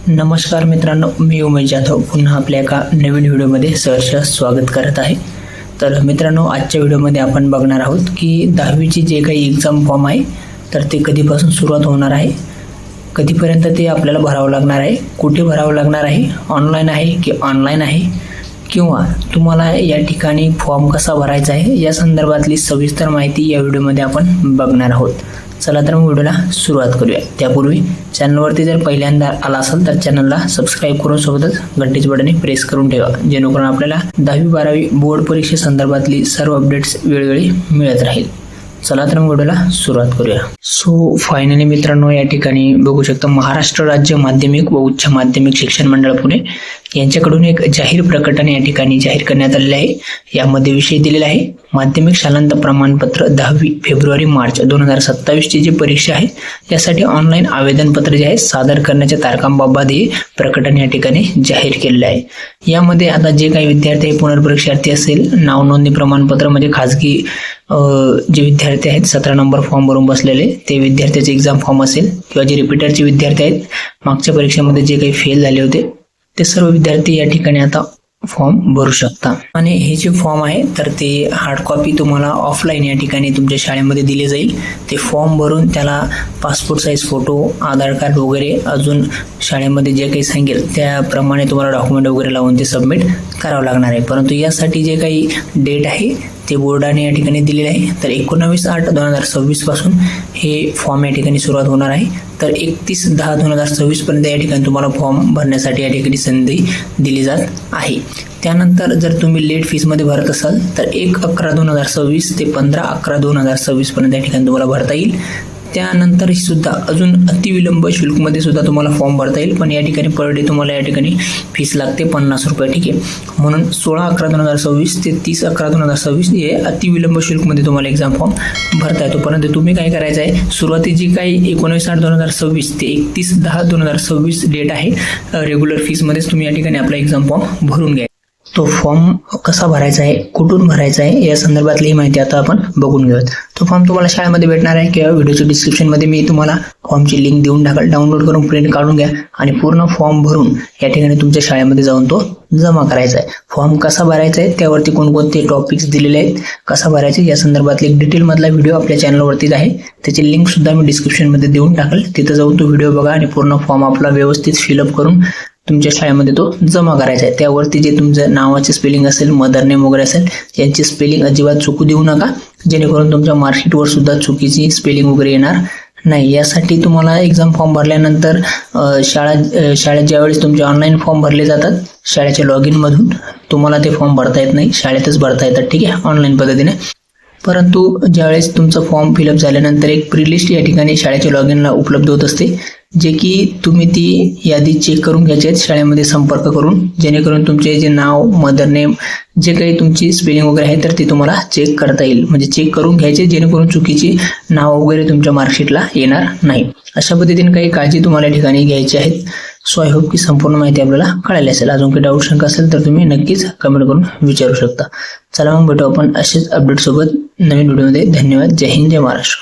नमस्कार मित्रांनो, मी उमेश जाधव पुन्हा आपल्या एका नवीन व्हिडिओमध्ये सहर्ष स्वागत करत आहे। तर मित्रांनो, आजच्या व्हिडिओमध्ये आपण बघणार आहोत की 10वीची जे काही एक्झाम फॉर्म आहे तर ते कधीपासून सुरुवात होणार आहे, कधीपर्यंत ते आपल्याला भरावं लागणार आहे, कुठे भरावं लागणार आहे, ऑनलाईन आहे की ऑनलाईन आहे, किंवा तुम्हाला या ठिकाणी फॉर्म कसा भरायचा आहे या संदर्भातली सविस्तर माहिती या व्हिडिओमध्ये आपण बघणार आहोत। चला तर मग व्हिडिओला सुरुवात करूया। त्यापूर्वी चॅनलवरती जर पहिल्यांदा आला असाल तर चॅनलला सबस्क्राईब करून सोबतच घंटीचे बटन प्रेस करून ठेवा, जेणेकरून आपल्याला 10वी-12वी बोर्ड परीक्षेसंदर्भातली सर्व अपडेट्स वेळोवेळी मिळत राहील। चला तर मग व्हिडिओला सुरुवात करूया। सो फायनली मित्रांनो, या ठिकाणी बघू शकता महाराष्ट्र राज्य माध्यमिक व उच्च माध्यमिक शिक्षण मंडळ पुणे यांच्याकडून एक जाहीर प्रकटन या ठिकाणी जाहीर करण्यात आलेले आहे। यामध्ये विषय दिलेला आहे माध्यमिक शालांत प्रमाणपत्र 10वी फेब्रुवारी-मार्च 2027 ची जी परीक्षा आहे त्यासाठी ऑनलाईन आवेदनपत्र जे आहे सादर करण्याच्या तारखांबाबत हे प्रकटन या ठिकाणी जाहीर केलेले आहे। यामध्ये आता जे काही विद्यार्थी पुनर्परीक्षार्थी असेल, नाव नोंदणी प्रमाणपत्र म्हणजे खाजगी जे विद्यार्थी आहेत 17 नंबर फॉर्म भरून बसलेले ते विद्यार्थ्याचे एक्झाम फॉर्म असेल, किंवा जे रिपीटरचे विद्यार्थी आहेत मागच्या परीक्षेमध्ये जे काही फेल झाले होते ते सर्व विद्यार्थी या ठिकाणी आता फॉर्म भरू शकता। आणि हे जे फॉर्म आहे तर ते हार्ड कॉपी तुम्हाला ऑफलाईन या ठिकाणी तुमच्या शाळेमध्ये दिले जाईल। ते फॉर्म भरून त्याला पासपोर्ट साईज फोटो, आधार कार्ड वगैरे अजून शाळेमध्ये जे काही सांगेल त्याप्रमाणे तुम्हाला डॉक्युमेंट वगैरे लावून ते सबमिट करावं लागणार आहे। परंतु यासाठी जे काही डेट आहे ते बोर्डाने या ठिकाणी दिलेले आहे। तर 19/8/2026 पासून हे फॉर्म या ठिकाणी सुरुवात होणार आहे। तर 31/10/2026 पर्यंत या ठिकाणी तुम्हाला फॉर्म भरण्यासाठी या ठिकाणी संधी दिली जात आहे। त्यानंतर जर तुम्ही लेट फीसमध्ये भरत असाल तर 1/11/2026 ते 15/11/2026 पर्यंत या ठिकाणी तुम्हाला भरता येईल। त्यानंतर सुद्धा अजून अतिविलंब शुल्कमध्ये सुद्धा तुम्हाला फॉर्म भरता येईल, पण या ठिकाणी पर डे तुम्हाला या ठिकाणी फीस लागते 50 रुपये, ठीक आहे। म्हणून 16/11/2026 ते 30/11/2026 हे अतिविलंब शुल्कमध्ये तुम्हाला एक्झाम फॉर्म भरता येतो। परंतु तुम्ही काय करायचं आहे, सुरुवाती जी काही 19/8/2026 ते 31/10/2026 डेट आहे रेग्युलर फीसमध्येच तुम्ही या ठिकाणी आपला एक्झाम फॉर्म भरून घ्या। तो फॉर्म कसा भरायचा आहे, कुठून भरायचा आहे या संदर्भातली माहिती आता आपण बघून घेऊयात। तो फॉर्म तुम्हाला शाळेमध्ये भेटणार आहे किंवा व्हिडिओच्या डिस्क्रिप्शनमध्ये मी तुम्हाला फॉर्मची लिंक देऊन टाकेल। डाउनलोड करून प्रिंट काढून घ्या आणि पूर्ण फॉर्म भरून या ठिकाणी तुमच्या शाळेमध्ये जाऊन तो जमा करायचा आहे। फॉर्म कसा भरायचा आहे, त्यावरती कोणकोणते टॉपिक्स दिलेले आहेत, कसा भरायचे या संदर्भातले एक डिटेल मधला व्हिडिओ आपल्या चॅनलवरतीच आहे, त्याची लिंक सुद्धा मी डिस्क्रिप्शनमध्ये देऊन टाकेल। तिथे जाऊन तो व्हिडिओ बघा आणि पूर्ण फॉर्म आपला व्यवस्थित फिलअप करून तुमच्या शाळेमध्ये तो जमा करायचा आहे। त्यावरती जे तुमचं नावाचे स्पेलिंग असेल, मदर नेम वगैरे असेल, यांची स्पेलिंग अजिबात चुकू देऊ नका, जेणेकरून तुमच्या मार्कशीटवर सुद्धा चुकीची स्पेलिंग वगैरे येणार नाही। यासाठी तुम्हाला एक्झाम फॉर्म भरल्यानंतर शाळेत ज्यावेळेस तुमचे ऑनलाईन फॉर्म भरले जातात शाळेच्या लॉग इनमधून, तुम्हाला ते फॉर्म भरता येत नाही, शाळेतच भरता येतात, ठीक आहे, ऑनलाईन पद्धतीने। परंतु ज्यावेळेस तुमचं फॉर्म फिलअप झाल्यानंतर एक प्रीलिस्ट या ठिकाणी शाळेच्या लॉग इनला उपलब्ध होत असते, जे की तुम्ही ती यादी चेक करून घ्यायची आहे शाळेमध्ये संपर्क करून, जेणेकरून तुमचे जे नाव, मदर नेम, जे काही तुमची स्पेलिंग वगैरे आहे तर ती तुम्हाला चेक करता येईल, म्हणजे चेक करून घ्यायचे, जेणेकरून चुकीची नाव वगैरे तुमच्या मार्कशीटला येणार नाही। अशा पद्धतीने काही काळजी तुम्हाला या ठिकाणी घ्यायची आहेत। सो आय होप की संपूर्ण माहिती आपल्याला कळाली असेल। अजून काही डाऊट शंका असेल तर तुम्ही नक्कीच कमेंट करून विचारू शकता। चला मग भेटू आपण असेच अपडेट सोबत नवीन व्हिडिओमध्ये। धन्यवाद। जय हिंद, जय महाराष्ट्र।